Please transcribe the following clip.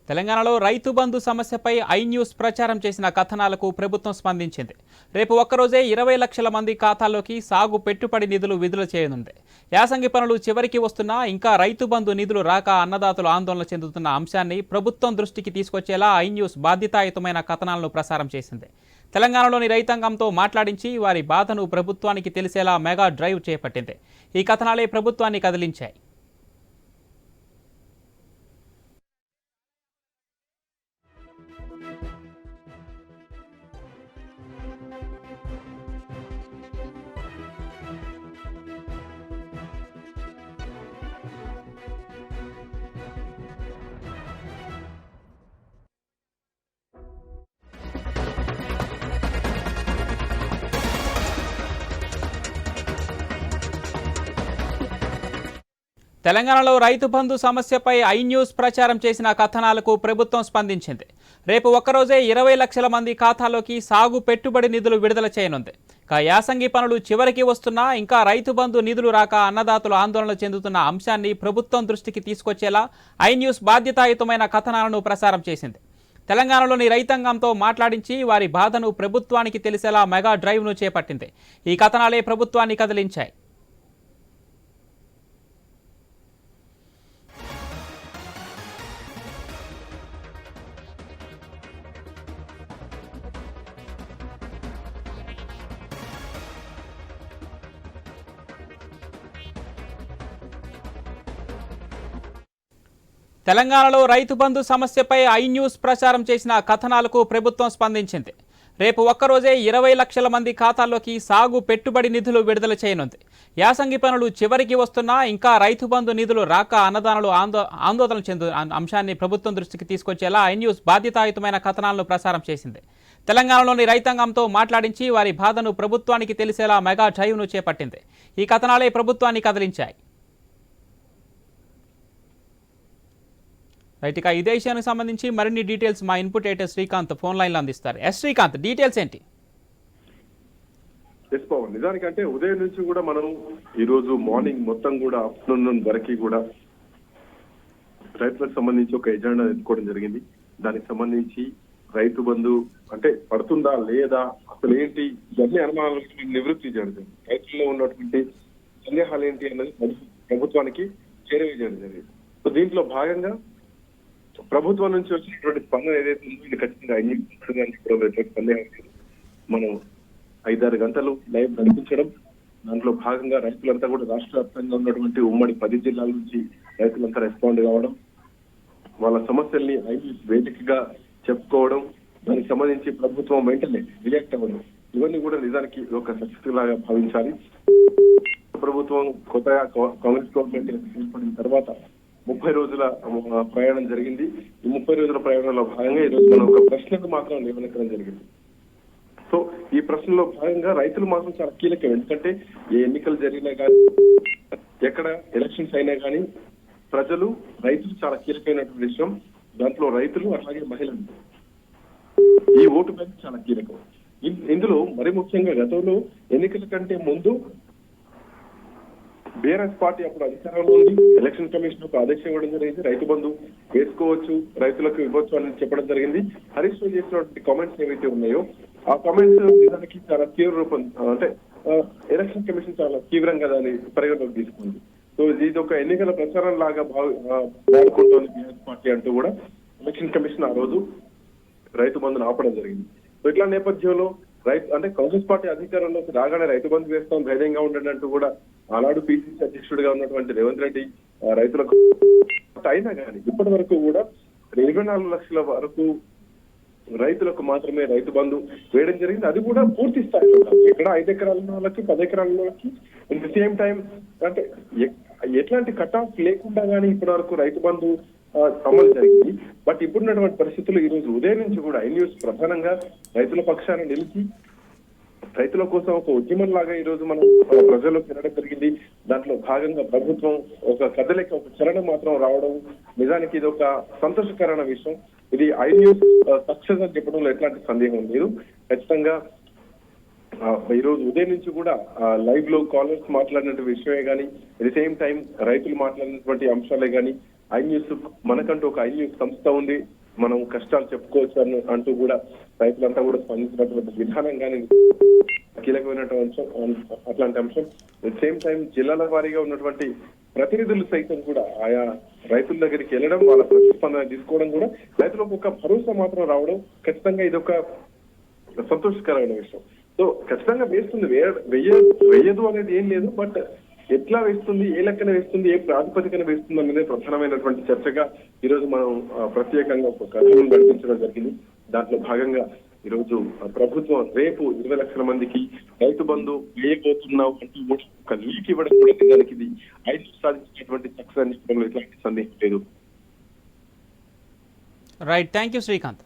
తెలంగాణలో రైతు బంధు సమస్యపై I news ప్రచారం చేసిన కథనాలకు ప్రభుత్వం స్పందించింది. రేపు ఒక్కరోజే 20 లక్షల మంది ఖాతాల్లోకి సాగు పెట్టుబడి నిధులు విడుదల చేయనుంది. యాసంగి పనులు చివరికి వస్తున్నా ఇంకా రైతు బంధు నిధులు రాక అన్నదాతలు ఆందోళన చెందుతున్న అంశాన్ని ప్రభుత్వం దృష్టికి తీసుకొచ్చేలా ఐ న్యూస్ బాధ్యతాయుతమైన కథనాలను ప్రసారం చేసింది. తెలంగాణలోని రైతాంగంతో మాట్లాడించి వారి బాధను ప్రభుత్వానికి తెలిసేలా మెగా డ్రైవ్ చేపట్టింది. ఈ కథనాలే ప్రభుత్వాన్ని కదిలించాయి. తెలంగాణలో రైతు బంధు సమస్యపై ఐ న్యూస్ ప్రచారం చేసిన కథనాలకు ప్రభుత్వం స్పందించింది. రేపు ఒక్కరోజే 20 లక్షల మంది ఖాతాలోకి సాగు పెట్టుబడి నిధులు విడుదల చేయనుంది. యాసంగి పనులు చివరికి వస్తున్నా ఇంకా రైతు బంధు నిధులు రాక అన్నదాతలు ఆందోళన చెందుతున్న అంశాన్ని ప్రభుత్వం దృష్టికి తీసుకొచ్చేలా ఐ న్యూస్ బాధ్యతాయుతమైన కథనాలను ప్రసారం చేసింది. తెలంగాణలోని రైతాంగంతో మాట్లాడించి వారి బాధను ప్రభుత్వానికి తెలిసేలా మెగా డ్రైవ్ను చేపట్టింది. ఈ కథనాలే ప్రభుత్వాన్ని కదిలించాయి. తెలంగాణలో రైతు బంధు సమస్యపై ఐ న్యూస్ ప్రచారం చేసిన కథనాలకు ప్రభుత్వం స్పందించింది. రేపు ఒక్కరోజే 20 లక్షల మంది ఖాతాల్లోకి సాగు పెట్టుబడి నిధులు విడుదల చేయనుంది. యాసంగి పనులు చివరికి వస్తున్నా ఇంకా రైతు బంధు నిధులు రాక అన్నదాతలు ఆందోళన చెందు అంశాన్ని ప్రభుత్వం దృష్టికి తీసుకొచ్చేలా ఐ న్యూస్ బాధ్యతాయుతమైన కథనాలను ప్రసారం చేసింది. తెలంగాణలోని రైతాంగంతో మాట్లాడించి వారి బాధను ప్రభుత్వానికి తెలిసేలా మెగా డ్రైవ్ను చేపట్టింది. ఈ కథనాలే ప్రభుత్వాన్ని కదిలించాయి. రైట్, ఇక ఇదే విషయానికి సంబంధించి మరిన్ని డీటెయిల్స్ మా ఇన్పుట్ ఎడిటర్ శ్రీకాంత్ ఫోన్ లైన్లో అందిస్తారు. శ్రీకాంత్, డీటెయిల్స్ ఏంటి? నిజానికంటే ఉదయం నుంచి కూడా మనం ఈ రోజు మార్నింగ్ మొత్తం కూడా ఆఫ్టర్నూన్ వరకు కూడా రైతులకు సంబంధించి ఒక ఎజెండా ఎత్తుకోవడం జరిగింది. దానికి సంబంధించి రైతు బంధు అంటే పడుతుందా లేదా, అసలు ఏంటి, ఇవన్నీ అనుమానాలకు నివృత్తి చేయడం, రైతుల్లో ఉన్నటువంటి సందేహాలు ఏంటి అన్నది ప్రభుత్వానికి చేరవేయడం జరిగింది. సో దీంట్లో భాగంగా ప్రభుత్వం నుంచి వచ్చినటువంటి స్పందన ఏదైతే ఉందో ఇది ఖచ్చితంగా ఎటువంటి సందేహం లేదు. మనం 5-6 గంటలు లైవ్ నడిపించడం, దాంట్లో భాగంగా రైతులంతా కూడా రాష్ట్ర వ్యాప్తంగా ఉన్నటువంటి ఉమ్మడి 10 జిల్లాల నుంచి రైతులంతా రెస్పాండ్ కావడం, వాళ్ళ సమస్యల్ని ఐన్యూస్ వేదికగా చెప్పుకోవడం, దానికి సంబంధించి ప్రభుత్వం వెంటనే రియాక్ట్ అవ్వడం, ఇవన్నీ కూడా నిజానికి ఒక సక్సెస్ లాగా భావించాలి. ప్రభుత్వం కొత్తగా కాంగ్రెస్ గవర్నమెంట్ ఏర్పడిన తర్వాత 30 రోజుల ప్రయాణం జరిగింది. ఈ 30 రోజుల ప్రయాణంలో భాగంగా ఈ రోజు మనం ఒక ప్రశ్నకు మాత్రం లేవనెత్తడం జరిగింది. సో ఈ ప్రశ్నలో భాగంగా రైతులు మాత్రం చాలా కీలకం. ఎందుకంటే ఏ ఎన్నికలు జరిగినా కానీ, ఎక్కడ ఎలక్షన్స్ అయినా కానీ ప్రజలు, రైతులు చాలా కీలకమైనటువంటి విషయం. దాంట్లో రైతులు అలాగే మహిళలు ఈ ఓటు బ్యాంక్ చాలా కీలకం. ఇందులో మరి ముఖ్యంగా గతంలో ఎన్నికల కంటే ముందు బీఆర్ఎస్ పార్టీ అప్పుడు అధికారంలో ఉంది. ఎలక్షన్ కమిషన్ ఒక ఆదేశం ఇవ్వడం జరిగింది, రైతు బంధు వేసుకోవచ్చు, రైతులకు ఇవ్వచ్చు అని చెప్పడం జరిగింది. హరీష్ రావు చేసినటువంటి కామెంట్స్ ఏవైతే ఉన్నాయో ఆ కామెంట్స్ నిజానికి చాలా తీవ్ర రూపం, అంటే ఎలక్షన్ కమిషన్ చాలా తీవ్రంగా దాన్ని పరిగణలోకి తీసుకుంది. సో ఇది ఒక ఎన్నికల ప్రచారం లాగా వాడుకుంటోంది బీఆర్ఎస్ పార్టీ అంటూ కూడా ఎలక్షన్ కమిషన్ ఆ రోజు రైతు బంధును ఆపడం జరిగింది. సో ఇట్లా నేపథ్యంలో అంటే కాంగ్రెస్ పార్టీ అధికారంలోకి రాగానే రైతు బంధు వేస్తాం, ధైర్యంగా ఉండండి అంటూ కూడా ఆనాడు పిసిసి అధ్యక్షుడిగా ఉన్నటువంటి రేవంత్ రెడ్డి రైతులకు అయినా కానీ ఇప్పటి వరకు కూడా 24 లక్షల వరకు రైతులకు మాత్రమే రైతు బంధు వేయడం జరిగింది. అది కూడా పూర్తి స్థాయిలో, ఇక్కడ 5 ఎకరాల వాళ్ళకి 10 ఎకరాల వాళ్ళకి ఇన్ ది సేమ్ టైం, అంటే ఎట్లాంటి కట్ ఆఫ్ లేకుండా కానీ ఇప్పటి వరకు రైతు బంధు అమలు జరిగింది. బట్ ఇప్పుడున్నటువంటి పరిస్థితులు ఈ రోజు ఉదయం నుంచి కూడా ఐ న్యూస్ ప్రధానంగా రైతుల పక్షాన నిలిచి రైతుల కోసం ఒక ఉద్యమం లాగా ఈ రోజు మనం ప్రజల్లో తినడం జరిగింది. దాంట్లో భాగంగా ప్రభుత్వం ఒక కదలిక, ఒక చలనం మాత్రం రావడం నిజానికి ఇది ఒక సంతోషకరమైన విషయం. ఇది ఐ న్యూస్ సక్సెస్ అని చెప్పడంలో ఎట్లాంటి సందేహం లేదు. ఖచ్చితంగా ఈ రోజు ఉదయం నుంచి కూడా లైవ్ లో కాలర్స్ మాట్లాడిన విషయమే కానీ, ఎట్ ది సేమ్ టైం రైతులు మాట్లాడినటువంటి అంశాలే కానీ, ఐ న్యూస్ మనకంటూ ఒక ఐ న్యూస్ సంస్థ ఉంది, మనం కష్టాలు చెప్పుకోవచ్చు అంటూ కూడా రైతులంతా కూడా స్పందించినటువంటి విధానం కానీ కీలకమైనటువంటి అంశం. అట్లాంటి అంశం సేమ్ టైం జిల్లాల వారీగా ఉన్నటువంటి ప్రతినిధులు సైతం కూడా ఆయా రైతుల దగ్గరికి వెళ్ళడం, వాళ్ళ ప్రతిస్పందన తీసుకోవడం కూడా రైతులకు ఒక భరోసా మాత్రం రావడం ఖచ్చితంగా ఇది ఒక సంతోషకరమైన విషయం. సో ఖచ్చితంగా వేస్తుంది, వేయదు అనేది ఏం లేదు. బట్ ఎట్లా వేస్తుంది, ఏ లెక్కన వేస్తుంది, ఏ ప్రాతిపదికన వేస్తుంది అనేది ప్రధానమైనటువంటి చర్చగా ఈరోజు మనం ప్రత్యేకంగా ఒక కథను నడిపించడం జరిగింది. దాంట్లో భాగంగా ఈరోజు ప్రభుత్వం రేపు 20 లక్షల మందికి రైతు బంధు వేయబోతున్నాం అంటూ కూడా ఒక లీక్ ఇవ్వడం కూడా నిజానికి ఇది సాధించినటువంటి సక్సెస్ అని చెప్పడంలో ఎట్లాంటి సందేహం లేదు. Right, thank you Srikanth.